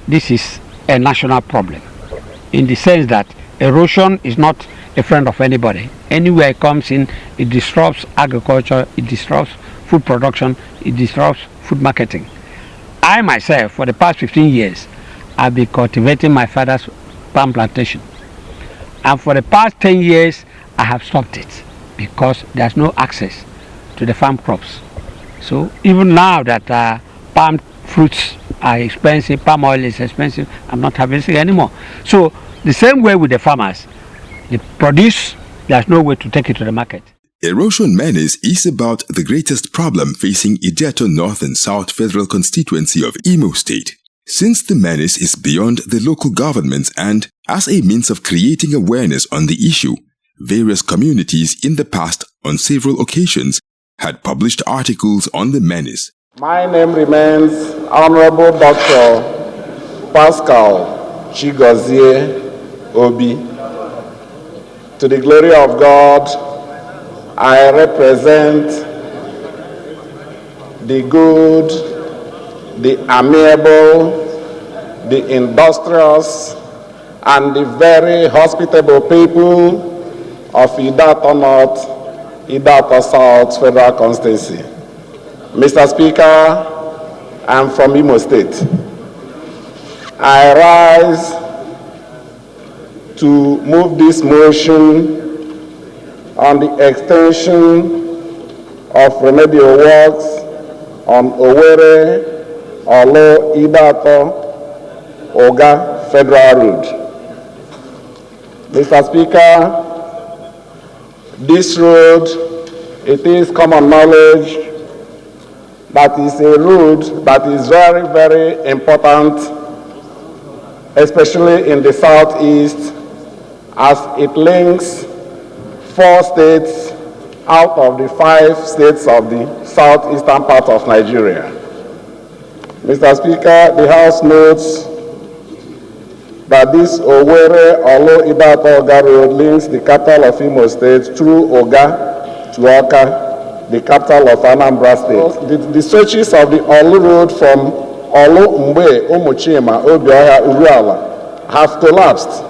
This is a national problem in the sense that erosion is not a friend of anybody. Anywhere it comes in, it disrupts agriculture, it disrupts food production, it disrupts food marketing. I myself, for the past 15 years, I've been cultivating my father's palm plantation. And for the past 10 years, I have stopped it because there's no access to the farm crops. So even now that palm fruits are expensive, palm oil is expensive, I'm not harvesting anymore. So the same way with the farmers, they produce, there's no way to take it to the market. Erosion Menace is about the greatest problem facing Ideato North and South Federal Constituency of Imo State. Since the menace is beyond the local governments and as a means of creating awareness on the issue, various communities in the past on several occasions had published articles on the menace. My name remains Honorable Dr. Pascal Chigozie Obi. To the glory of God, I represent the good, the amiable, the industrious, and the very hospitable people of Ideato North, Ideato South Federal Constituency. Mr. Speaker, I'm from Imo State. I rise to move this motion on the extension of remedial works on Owerri, Olo, Ideato, Oga Federal Road. Mr. Speaker, this road, it is common knowledge that is a road that is very, very important, especially in the southeast, as it links 4 states out of the 5 states of the southeastern part of Nigeria. Mr. Speaker, the House notes that this Owerri Olo Ideato Oga road links the capital of Imo State through Oga to Oka, the capital of Anambra State. The stretches of the Olu road from Olu Mbe, Umuchima, Obioha, Uruala have collapsed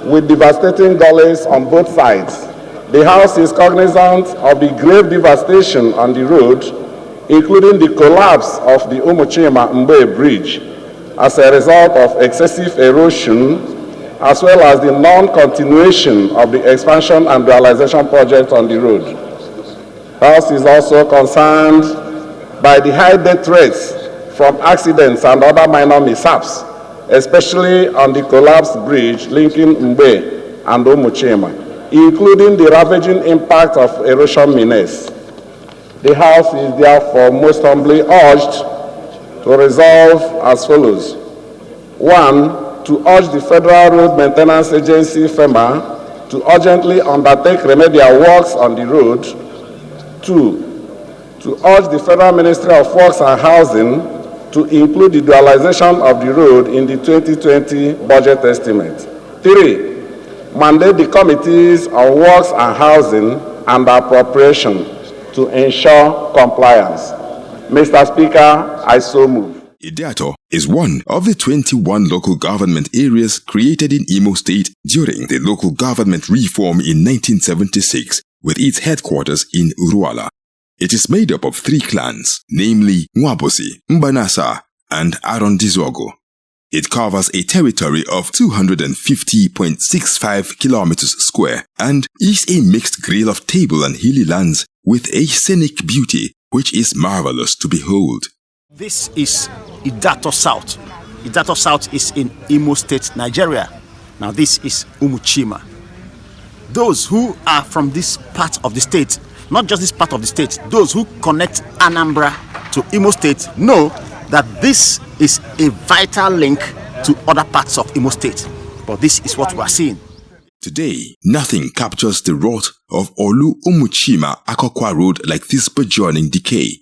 with devastating gullies on both sides. The House is cognizant of the grave devastation on the road, including the collapse of the Umuchima Mbe Bridge as a result of excessive erosion, as well as the non-continuation of the expansion and realization project on the road. The House is also concerned by the high death rates from accidents and other minor mishaps, especially on the collapsed bridge linking Mbe and Umuchima, including the ravaging impact of erosion menace. The House is therefore most humbly urged to resolve as follows. 1, to urge the Federal Road Maintenance Agency, FEMA, to urgently undertake remedial works on the road. 2, to urge the Federal Ministry of Works and Housing to include the dualization of the road in the 2020 budget estimate. 3, mandate the committees on works and housing and appropriation to ensure compliance. Mr. Speaker, I so move. Ideato is one of the 21 local government areas created in Imo State during the local government reform in 1976, with its headquarters in Uruala. It is made up of 3 clans, namely Nwabosi, Mbanasa, and Arondizogo. It covers a territory of 250.65 kilometers square and is a mixed grill of table and hilly lands with a scenic beauty which is marvelous to behold. This is Ideato South. Ideato South is in Imo State, Nigeria. Now this is Umuchima. Those who are from this part of the state, not just this part of the state, those who connect Anambra to Imo State know that this is a vital link to other parts of Imo State. But this is what we are seeing. Today, nothing captures the wrath of Olu Umuchima Akokwa Road like this burgeoning decay.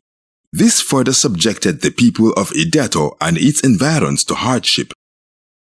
This further subjected the people of Ideato and its environs to hardship.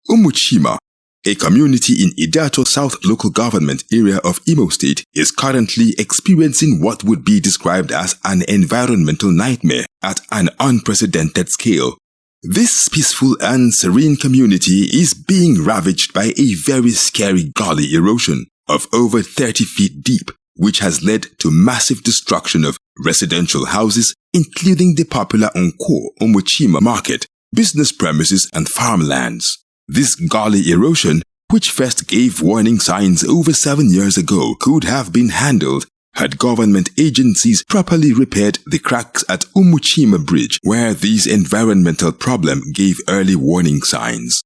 Umuchima, a community in Ideato South local government area of Imo State, is currently experiencing what would be described as an environmental nightmare at an unprecedented scale. This peaceful and serene community is being ravaged by a very scary gully erosion of over 30 feet deep, which has led to massive destruction of residential houses, including the popular Nko Umuchima market, business premises and farmlands. This gully erosion, which first gave warning signs over 7 years ago, could have been handled had government agencies properly repaired the cracks at Umuchima Bridge, where this environmental problem gave early warning signs.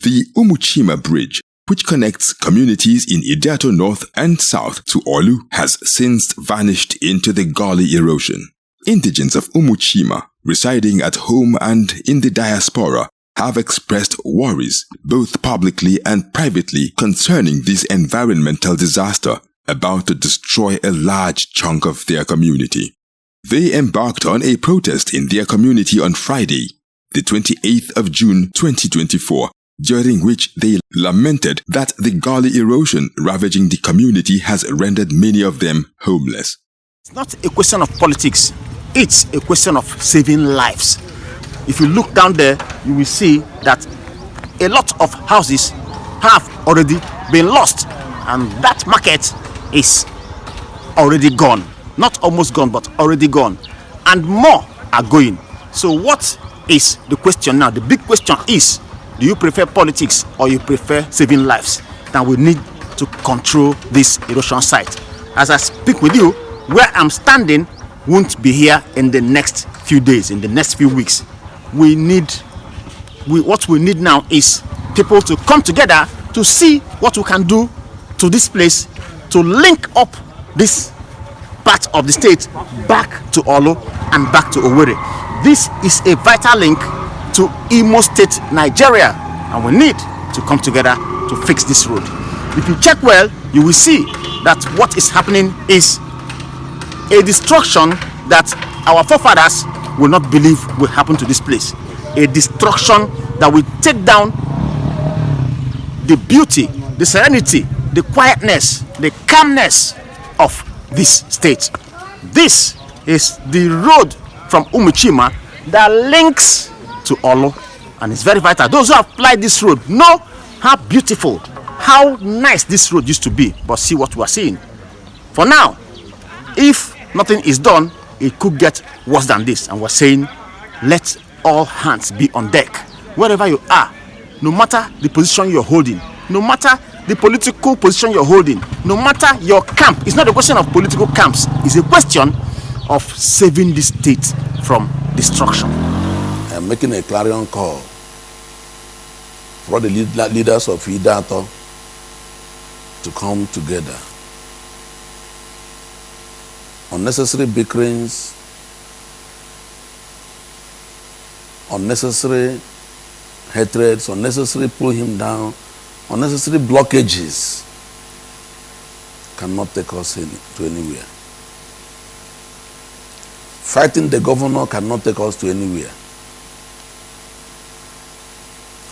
The Umuchima Bridge, which connects communities in Ideato North and South to Olu, has since vanished into the gully erosion. Indigents of Umuchima, residing at home and in the diaspora, have expressed worries, both publicly and privately, concerning this environmental disaster about to destroy a large chunk of their community. They embarked on a protest in their community on Friday, the 28th of June 2024, during which they lamented that the gully erosion ravaging the community has rendered many of them homeless. It's not a question of politics, it's a question of saving lives. If you look down there, you will see that a lot of houses have already been lost, and that market is already gone. Not almost gone, but already gone. And more are going. So what is the question now? The big question is, do you prefer politics or you prefer saving lives? Now we need to control this erosion site. As I speak with you, where I'm standing won't be here in the next few days, in the next few weeks. What we need now is people to come together to see what we can do to this place, to link up this part of the state back to Olo and back to Owerri. This is a vital link to Imo State, Nigeria, and we need to come together to fix this road. If you check well, you will see that what is happening is a destruction that our forefathers will not believe will happen to this place. A destruction that will take down the beauty, the serenity, the quietness, the calmness of this state. This is the road from Umuchima that links to Olo, and it's very vital. Those who have applied this road know how beautiful, how nice this road used to be. But see what we are seeing. For now, if nothing is done, it could get worse than this. And we're saying, let all hands be on deck. Wherever you are, no matter the position you're holding, no matter the political position you're holding, no matter your camp, it's not a question of political camps, it's a question of saving the state from destruction. I'm making a clarion call for the leaders of Ideato to come together. Unnecessary bickerings, unnecessary hatreds, unnecessary pull him down, unnecessary blockages cannot take us to anywhere. Fighting the governor cannot take us to anywhere.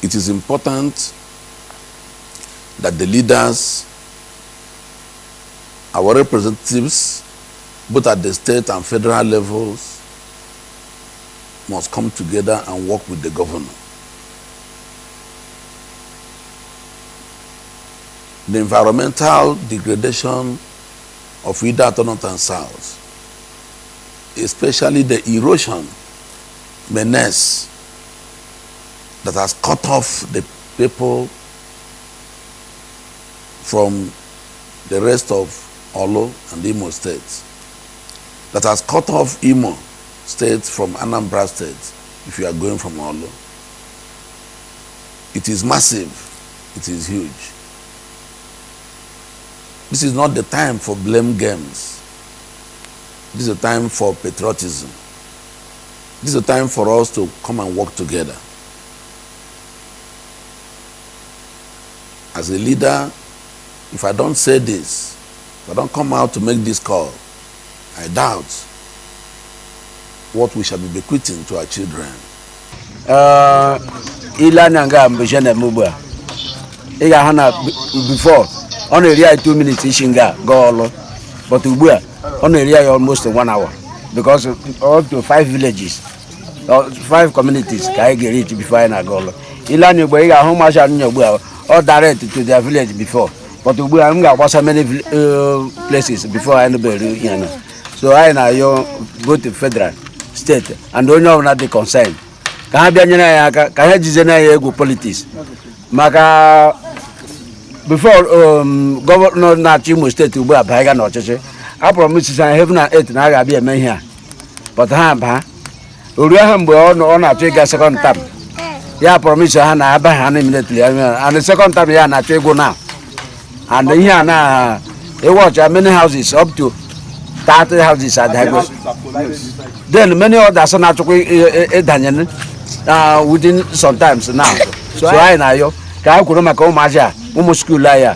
It is important that the leaders, our representatives, both at the state and federal levels, must come together and work with the governor. The environmental degradation of Ideato North and South, especially the erosion, Menace, that has cut off the people from the rest of Olo and Imo states, that has cut off Imo State from Anambra State if you are going from Olo. It is massive, it is huge. This is not the time for blame games. This is a time for patriotism. This is a time for us to come and work together. As a leader, if I don't say this, if I don't come out to make this call, I doubt what we shall be bequeathing to our children. Before, on area 2 minutes ishinga go, but on area almost 1 hour because up to 5 villages 5 communities ka anyị ga-reach before anyị na-aga ọlụ. Ile anya ugbo ị ga-ahụ masha anya ugbu a ọ direct to their village before, but ugbu a m ga-agbasa many places before anyị nụbere ihe na. So anyị na-ayọ both federal, state and onye ọbụla dị concerned ka ha bịa nyere anyị aka ka ha jize na ya egwu politics maka before gọvanọ na-achị Imo steeti ugbu a baa n'ọchịchị a promise anyị heaven and earth na a ga-abịa eme ihe a, but ha baa oru ahụ mgbe ọ na-achọ ịga second term ya promise ha na aba ha immediately and the second term ya na-achọ ịgwụ now and ihe a na watch many houses up to 30 houses at Agba. Then many others are not ịdanye within sometimes now. So I na yo ka a kwuru maka ụmụaja ụmụ school ya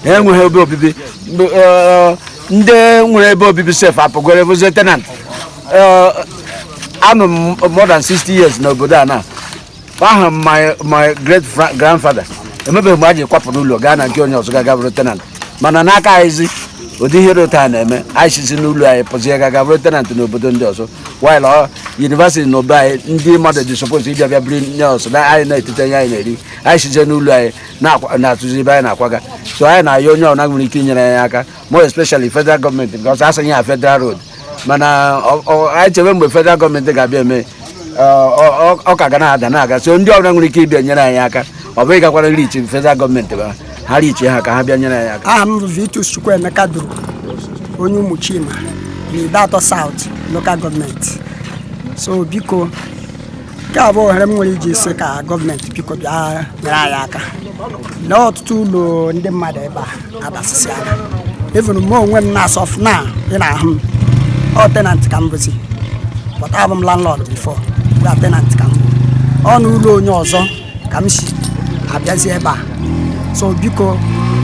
enweghị ebe obibi ndị nwere ebe obibi sef apụgoro ebe tenant anọ more than 60 years n'obodo a na ahụ my great grandfather emebeghị mgbe a ji kwapụ n'ụlọ gaa na nke onye ọzọ ga bụrụ tenant mana n'aka anyị ụdị ihe rụta na-eme anyị sizi n'ụlọ anyị pụzie ga bụrụ tenant n'obodo ndị ọzọ while university na obe anyị ndị mmadụ dị suppose ịbịa bịa biri nye ọsọ na anyị na-etete nye anyị na-eri anyị sizie n'ụlọ anyị na-atụzi ebe anyị na-akwaga. So anyị na-ayọ onye ọbụla nwere ike inyere anyị aka more especially federal gọọmenti because asịghị ya federal road mana anyị chebe mgbe federal gọọmenti ga-abịa eme ọ ka ga na-ada na-aga. So ndị ọbụla nwere ike ịbịa nyere anyị aka ọ bụghị gakwara richi federal gọọmenti ha richi ha ka ha bịa nyere anyị aka. Aha m Vitus Chukwuemeka duru onye Umuchima Ideato South local gọọmenti. So biko nke a bụ ohere m nwere iji isi ka gọọmenti biko bịa nyere anyị aka na ọtụtụ ụlọ ndị mmadụ ebe a adasịsị aka even m onwe m na-asọf na ị na-ahụ m ọ tenant ka m bụzi but abụ m landlord before bụa tenant ka m bụ ọnụ ụlọ onye ọzọ ka m si abịazi ebe a. So biko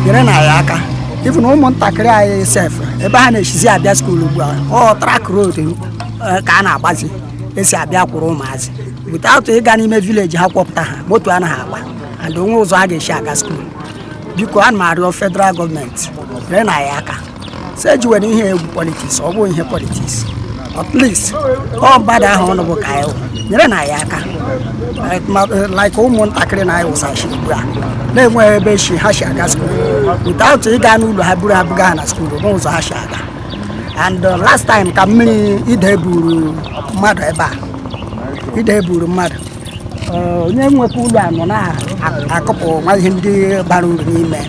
nyere na anyị aka even ụmụntakịrị anyị sef ebe ha na-echizi abịa skuul ugbu a ọ track road ka a na-agbazi esi abịa kwụrụ ụmụazị without ịga n'ime village ha kwọpụta ha moto anaghị agba and onwe ụzọ ha ga-esi aga skuul. Biko ana m arịọ federal gọọmenti nyere na anyị aka so ejiwere ihe egwu politiks ọ bụ ihe politiks at least ọ mmadụ ahụ ọnụ bụ ka anyị nyere na anyị aka like ụmụntakịrị na anyị wụsachi ugbu a na-enweghị ebe echi ha si aga skuul without ịga n'ụlọ ha buru ha buga ha na skuul n'ụzọ ha si aga. And last time ka mmiri ide buru mmadụ ebe a ide buru mmadụ onye nwekwa ụlọ anọ na-akụpụ nwa ihe ndị bara uru n'ime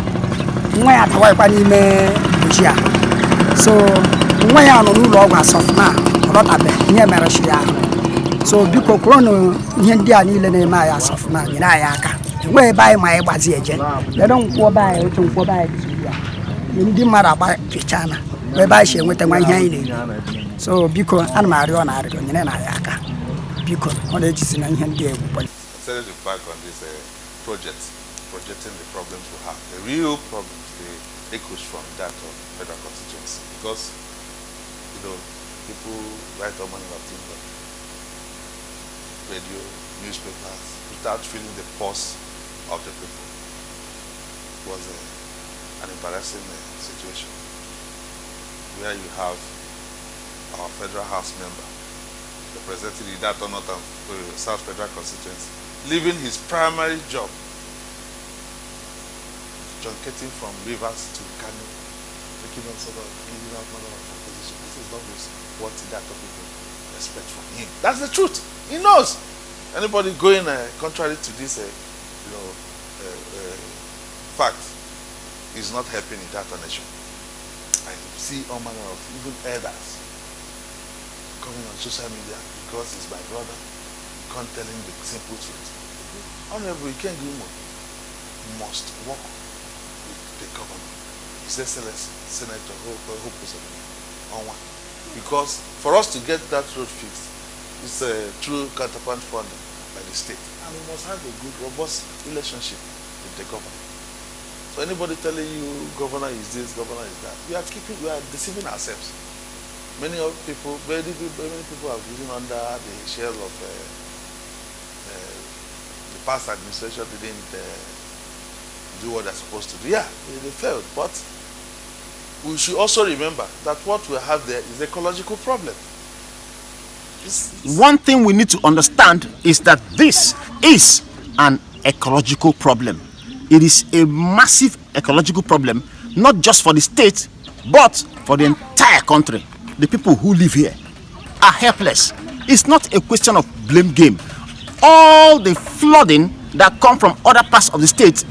nwa ya atawakwa n'ime mgbochi a. So nwa ya nọ n'ụlọ ọgwụ asọfụna ọlọtabe ihe mere chi ya ahụ. So biko kwụrụ ihe ndị a niile na-eme anyị asọfụna nyere anyị aka enweghị ebe anyị ma anyị gbazi eje ledo nkwụọba anyị otu nkwụọba anyị dịzi ya ndị mmadụ agbachana ebe anyị si enweta nwa ihe anyị na-eri. So biko ana m arịọ na arịrịọ nyere na anyị aka biko ọ na-ejizi na ihe ndị egwu Instead of back on this projecting the problems we have, the real problems, the echoes from that of federal constituency, because people write all manner of things on radio, newspapers, without feeling the pulse of the people. It was an embarrassing situation where you have our federal house member representing the Ideato North and South Federal constituency leaving his primary job, truncating from Rivers to Kano, making all sort of giving out manner of opposition. This is not what Ideato people expect from him. That's the truth. He knows. Anybody going contrary to this, fact is not helping Ideato nation. I see all manner of even elders coming on social media because he's my brother. You can't tell him the simple truth. Honorable Ikengumo must work with the government. His Excellency Senator Onwa. Because for us to get that road fixed, it's a true counterpart funding by the state. And we must have a good, robust relationship with the government. So anybody telling you governor is this, governor is that, we are deceiving ourselves. Many people have been under the shell of the past administration didn't do what they're supposed to do. Yeah, they failed. But we should also remember that what we have there is an ecological problem. One thing we need to understand is that this is an ecological problem. It is a massive ecological problem, not just for the state, but for the entire country. The people who live here are helpless. It's not a question of blame game. All the flooding that come from other parts of the state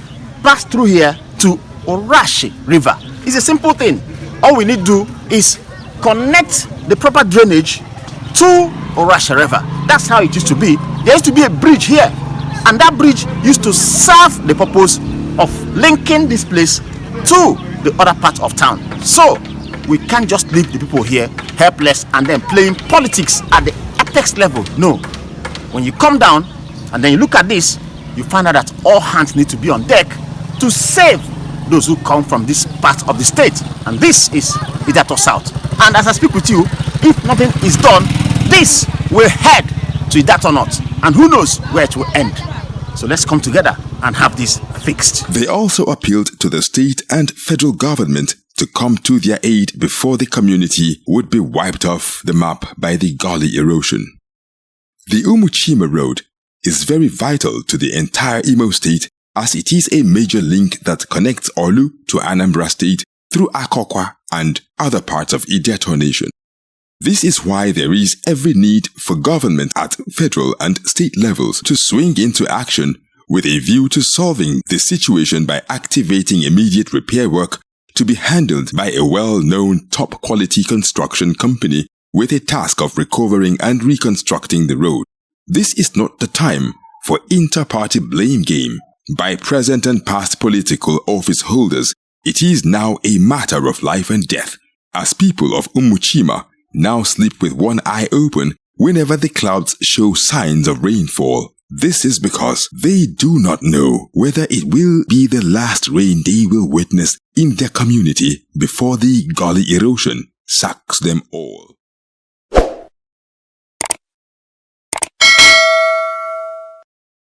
pass through here to Orashi River. It's a simple thing. All we need to do is connect the proper drainage to Orashi River. That's how it used to be. There used to be a bridge here, and that bridge used to serve the purpose of linking this place to the other part of town. So we can't just leave the people here helpless and then playing politics at the apex level. No. When you come down and then you look at this, you find out that all hands need to be on deck to save those who come from this part of the state. And this is Ideato South. And as I speak with you, if nothing is done, this will head to Ideato North. And who knows where it will end. So let's come together and have this fixed. They also appealed to the state and federal government to come to their aid before the community would be wiped off the map by the gully erosion. The Umuchima Road is very vital to the entire Imo State, as it is a major link that connects Olu to Anambra State through Akokwa and other parts of Ideato Nation. This is why there is every need for government at federal and state levels to swing into action with a view to solving the situation by activating immediate repair work to be handled by a well-known top-quality construction company with a task of recovering and reconstructing the road. This is not the time for inter-party blame game by present and past political office holders. It is now a matter of life and death, as people of Umuchima now sleep with one eye open whenever the clouds show signs of rainfall. This is because they do not know whether it will be the last rain they will witness in their community before the gully erosion sacks them all.